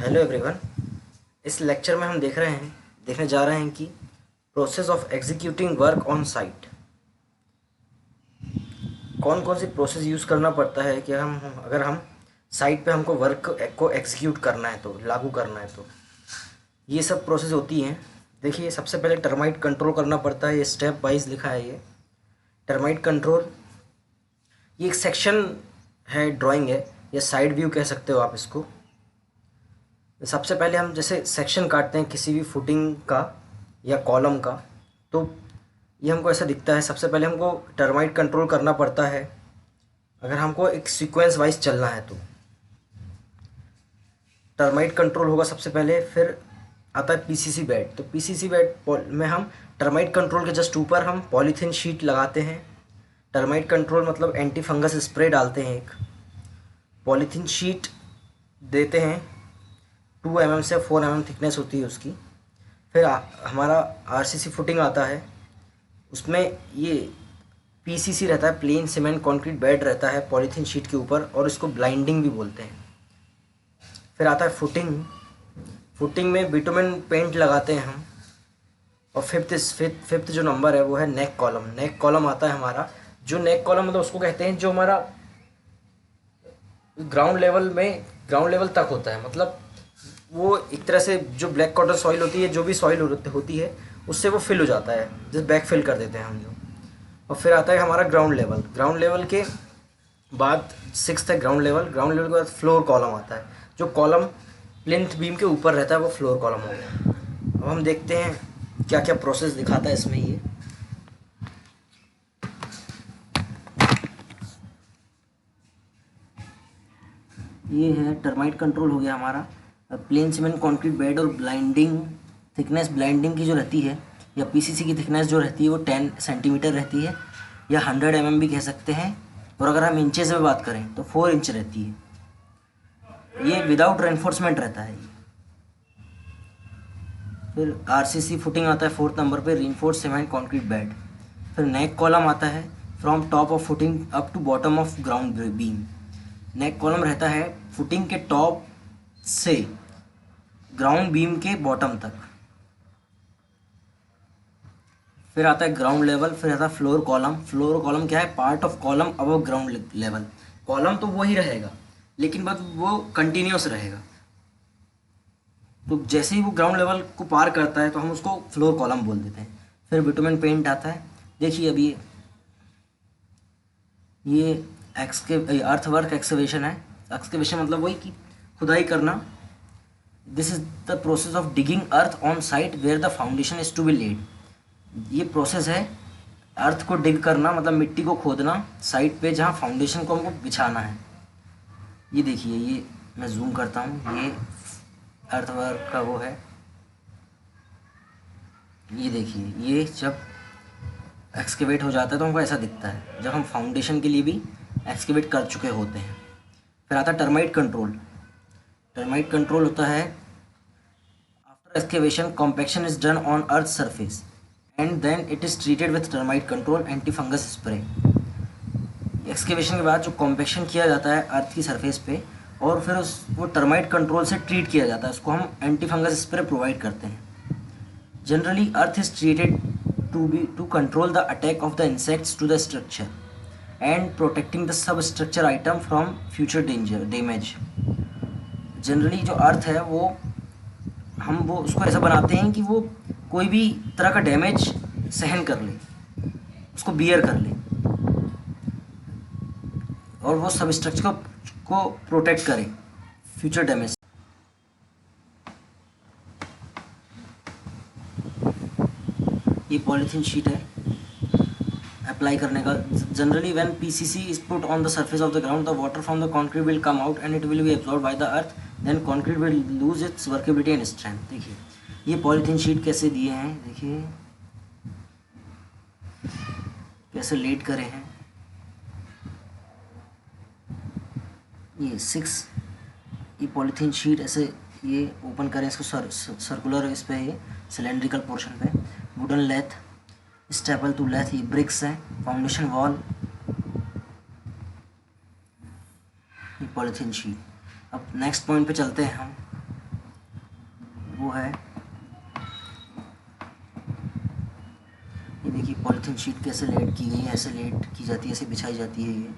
Hello everyone. इस lecture में हम देखने जा रहे हैं कि process of executing work on site. कौन कौन सी प्रोसेस यूज़ करना पड़ता है कि अगर हम साइट पे हमको वर्क को एग्जीक्यूट करना है, तो लागू करना है, तो ये सब प्रोसेस होती हैं। देखिए, सबसे पहले टर्माइट कंट्रोल करना पड़ता है। ये स्टेप वाइज लिखा है। ये टर्माइट कंट्रोल, ये एक सेक्शन है, ड्राइंग है, या साइड व्यू कह सकते हो आप इसको। सबसे पहले हम जैसे सेक्शन काटते हैं किसी भी फुटिंग का या कॉलम का, तो ये हमको ऐसा दिखता है। सबसे पहले हमको टर्माइट कंट्रोल करना पड़ता है अगर हमको एक सीक्वेंस वाइज चलना है तो। टर्माइट कंट्रोल होगा सबसे पहले, फिर आता है पीसीसी बेड। तो पीसीसी बेड में हम टर्माइट कंट्रोल के जस्ट ऊपर हम पॉलीथीन शीट लगाते हैं। टर्माइट कंट्रोल मतलब एंटी फंगस स्प्रे डालते हैं। एक पॉलीथीन शीट देते हैं, 2 mm से 4 mm थिकनेस होती है उसकी। फिर हमारा आरसीसी फुटिंग आता है, उसमें ये पीसीसी रहता है, प्लेन सीमेंट कंक्रीट बेड रहता है पॉलीथीन शीट के ऊपर, और इसको ब्लाइंडिंग भी बोलते हैं। फिर आता है फुटिंग में बिटुमेन पेंट लगाते हैं हम। और फिफ्थ जो नंबर है वो है नेक कॉलम। नेक कॉलम आता है हमारा, जो नेक कॉलम मतलब उसको कहते हैं जो हमारा ग्राउंड लेवल तक होता है। मतलब वो एक तरह से जो ब्लैक कॉटन सॉइल होती है, जो भी सॉइल होती है, उससे वो फिल हो जाता है, जैसे बैक फिल कर देते हैं हम जो। और फिर आता है हमारा ग्राउंड लेवल के बाद 6th है ग्राउंड लेवल के बाद फ्लोर कॉलम आता है। जो कॉलम प्लिंथ बीम के ऊपर रहता है वो फ्लोर कॉलम हो गया। अब हम देखते हैं क्या क्या प्रोसेस दिखाता है इसमें। ये है टर्माइट कंट्रोल हो गया हमारा। प्लेन सीमेंट कंक्रीट बेड और ब्लाइंडिंग ब्लाइंडिंग की जो रहती है, या पीसीसी की थिकनेस जो रहती है वो 10 सेंटीमीटर रहती है, या 100 mm भी कह सकते हैं। और अगर हम इंचेस में बात करें तो 4 इंच रहती है। ये विदाउट रेनफोर्समेंट रहता है। फिर आरसीसी फुटिंग आता है 4th नंबर पे, रीइंफोर्स्ड सीमेंट कंक्रीट बेड। फिर नेक कॉलम आता है, from top of footing up to bottom of ground beam. Neck column रहता है फुटिंग के टॉप से ग्राउंड बीम के बॉटम तक। फिर आता है ग्राउंड लेवल, फिर आता है फ्लोर कॉलम क्या है? Part of column above ground level. Column तो वही रहेगा, लेकिन बस वो कंटिन्यूस रहेगा। तो जैसे ही वो ग्राउंड लेवल को पार करता है तो हम उसको फ्लोर कॉलम बोल देते हैं। फिर बिटुमेन पेंट आता है। देखिए अभी ये अर्थवर्क एक्सकवेशन है। एक्सकवेशन मतलब वही कि खुदाई करना। This is the process of digging earth on site where the foundation is to be laid. ये प्रोसेस है अर्थ को डिग करना, मतलब मिट्टी को खोदना साइट पे जहाँ फाउंडेशन को हमको बिछाना है। ये देखिए, ये मैं जूम करता हूँ, ये अर्थवर्क का वो है। ये देखिए, ये जब एक्सकेवेट हो जाता है तो हमको ऐसा दिखता है, जब हम फाउंडेशन के लिए भी एक्सकेवेट कर चुके होते हैं। फिर आता है टर्माइट कंट्रोल होता है after excavation compaction is done on earth surface and then it is treated with termite control anti fungus spray. Excavation के बाद जो कॉम्पैक्शन किया जाता है अर्थ की सरफेस पे, और फिर वो टर्माइट कंट्रोल से ट्रीट किया जाता है, उसको हम एंटी फंगस स्प्रे प्रोवाइड करते हैं। Generally earth is treated to control the attack of the insects to the structure and protecting the sub structure item from future damage. Generally जो earth है वो उसको ऐसा बनाते हैं कि वो कोई भी तरह का डैमेज सहन कर ले, उसको बियर कर ले, और वो सब स्ट्रक्चर को प्रोटेक्ट करे फ्यूचर डैमेज। ये पॉलीथीन शीट है अप्लाई करने का। Generally when PCC is put on the surface of the ground the water from the concrete will come out and it will be absorbed by the earth, then concrete will lose its workability and strength. देखिए ये polythene sheet कैसे दिए हैं, देखिए कैसे late करे हैं। ये पॉलीथीन शीट ऐसे ये ओपन करें इसको, सर्कुलर इस पे, ये सिलेंड्रिकल पोर्शन पे, wooden lath, staple to lath, ये ब्रिक्स है, फाउंडेशन वॉल, ये पॉलीथीन शीट। अब नेक्स्ट पॉइंट पे चलते हैं हम। वो है, ये देखिए पॉलीथीन शीट कैसे लेट की गई है, ऐसे लेट की जाती है, ऐसे बिछाई जाती है ये।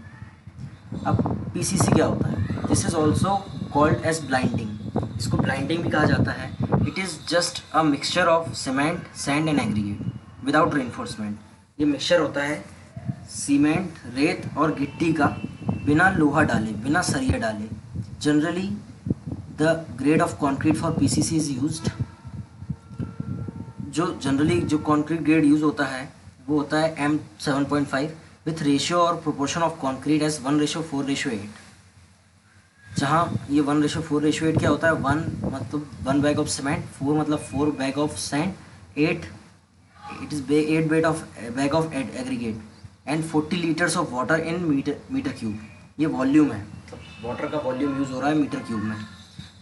अब पीसीसी क्या होता है? This is also called as blinding, इसको ब्लाइंडिंग भी कहा जाता है। It is just a mixture of cement, sand and aggregate without reinforcement. ये मिक्सचर होता है सीमेंट, रेत और गिट्टी का, बिना लोहा डाले, बिना सरिया डाले। Generally the grade of concrete for PCC is used. जो जनरली जो कॉन्क्रीट ग्रेड यूज़ होता है वो होता है M7.5 विथ रेशियो और प्रोपोर्शन ऑफ कॉन्क्रीट एज 1:4:8। जहाँ ये 1:4:8 क्या होता है? 1 मतलब 1 बैग ऑफ सीमेंट, 4 मतलब 4 bag of sand, 8 it is 8 bag of aggregate and 40 litres of water in metre cube. ये वॉल्यूम है, मतलब वाटर का वॉल्यूम यूज़ हो रहा है मीटर क्यूब में।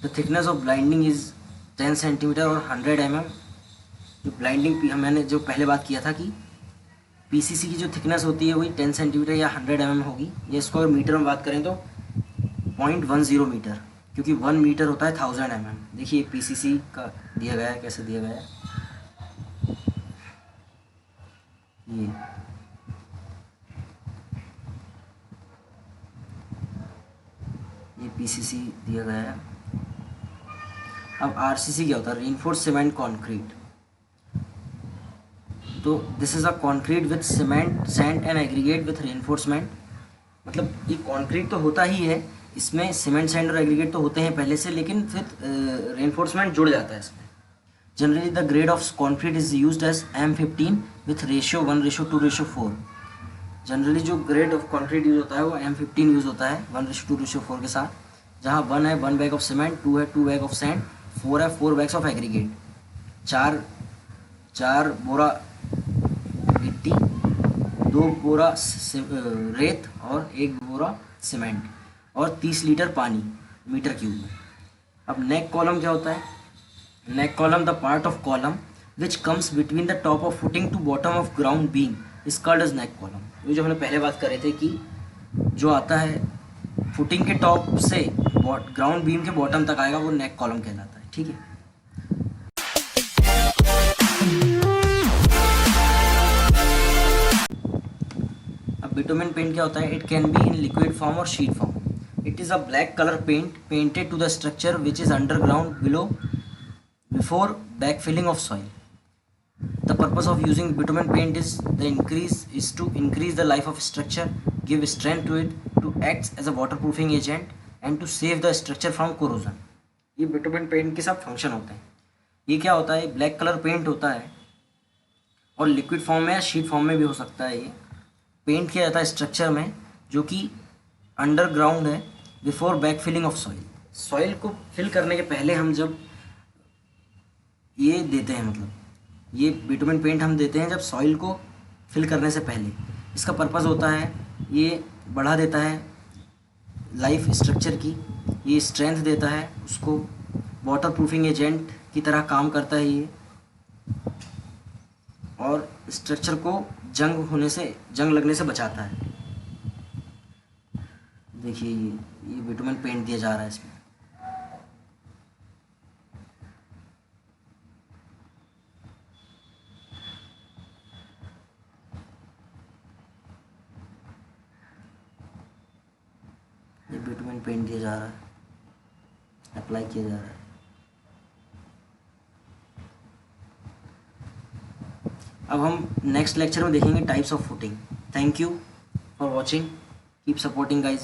The thickness of blinding is 10 centimetre और 100 mm। जो ब्लाइंडिंग मैंने जो पहले बात किया था कि पीसीसी की जो थिकनेस होती है वही 10 सेंटीमीटर या 100 mm होगी। ये इसको अगर मीटर में बात करें तो 0.10 मीटर, क्योंकि 1 मीटर होता है 1000 mm। देखिए पीसीसी का दिया गया है, कैसे दिया गया है ये पीसीसी दिया गया है। अब आरसीसी क्या होता है? Reinforced cement concrete. तो this is a concrete with cement, sand and aggregate with reinforcement. मतलब ये कॉन्क्रीट तो होता ही है, इसमें सीमेंट, सैंड और एग्रीगेट तो होते हैं पहले से, लेकिन फिर रीइंफोर्समेंट जुड़ जाता है इसमें। Generally the grade of concrete is used as M15 with ratio 1:2:4। Generally जो ग्रेड ऑफ कॉन्क्रीट यूज़ होता है वो M15 यूज़ होता है 1:2:4 के साथ, जहाँ 1 है 1 बैग ऑफ सीमेंट, 2 है 2 बैग ऑफ सैंड, 4 है 4 बैग्स ऑफ एग्रीगेट, 4 बोरा गिट्टी, 2 बोरा रेत और 1 बोरा सीमेंट और 30 लीटर पानी मीटर क्यूब में। अब नेक कॉलम क्या होता है? Neck column, the part of column which comes between the top of footing to bottom of ground beam is called as neck column. ये जो हमने पहले बात कर रहे थे कि जो आता है फुटिंग के टॉप से ग्राउंड बीम के बॉटम तक आएगा वो नेक कॉलम कहलाता है। ठीक है। अब बिटुमेन पेंट क्या होता है? It can be in liquid form और sheet form. It is a black colour paint painted to the structure which is underground below before backfilling of soil. The purpose of using bitumen paint is to increase the life of structure, give strength to it, to act as a waterproofing agent and to save the structure from corrosion. ये bitumen paint के सब function होते हैं। ये क्या होता है? Black colour paint होता है और लिक्विड फॉर्म में या शीट फॉर्म में भी हो सकता है। ये पेंट किया जाता है स्ट्रक्चर में जो कि अंडरग्राउंड है before backfilling of soil. Soil को फिल करने के पहले हम जब ये देते हैं, मतलब ये बिटुमेन पेंट हम देते हैं जब सॉइल को फिल करने से पहले। इसका पर्पज़ होता है ये बढ़ा देता है लाइफ स्ट्रक्चर की, ये स्ट्रेंथ देता है उसको, वाटर प्रूफिंग एजेंट की तरह काम करता है ये, और स्ट्रक्चर को जंग लगने से बचाता है। देखिए ये बिटुमेन पेंट दिया जा रहा है इसमें। ये बिटुमेन पेंट दिया जा रहा है, अप्लाई किया जा रहा है। अब हम नेक्स्ट लेक्चर में देखेंगे types of footing. Thank you for watching, keep supporting guys.